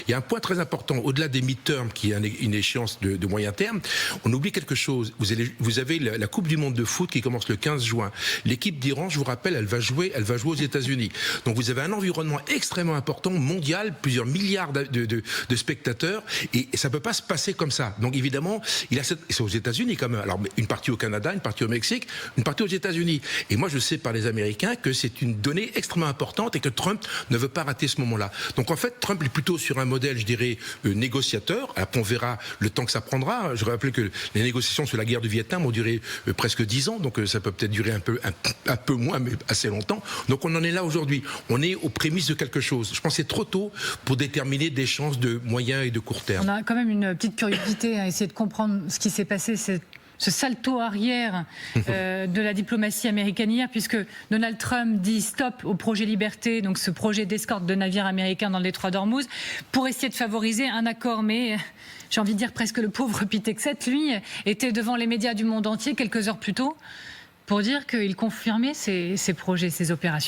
Il y a un point très important, au-delà des mid-term, qui est une échéance de moyen terme, on oublie quelque chose. Vous avez la Coupe du Monde de foot qui commence le 15 juin. L'équipe d'Iran, je vous rappelle, elle va jouer aux États-Unis. Donc vous avez un environnement extrêmement important, mondial, plusieurs milliards de spectateurs, et ça peut pas se passer comme ça. Donc évidemment, c'est aux États-Unis quand même. Alors une partie au Canada, une partie au Mexique, une partie aux États-Unis. Et moi, je sais par les Américains que c'est une donnée extrêmement importante et que Trump ne veut pas rater ce moment-là. Donc en fait, Trump est plutôt sur un modèle, je dirais, négociateur. Après, on verra le temps que ça prendra. Je rappelle que les négociations sur la guerre du Vietnam ont duré presque 10 ans, donc ça peut peut-être durer un peu moins, mais assez longtemps. Donc on en est là aujourd'hui. On est aux prémices de quelque chose. Je pense que c'est trop tôt pour déterminer des chances de moyen et de court terme. On a quand même une petite curiosité à essayer de comprendre ce qui s'est passé, ce salto arrière de la diplomatie américaine hier, puisque Donald Trump dit stop au projet Liberté, donc ce projet d'escorte de navires américains dans le détroit d'Ormuz, pour essayer de favoriser un accord. Mais j'ai envie de dire presque le pauvre Pitexet, lui, était devant les médias du monde entier quelques heures plus tôt pour dire qu'il confirmait ses projets, ses opérations.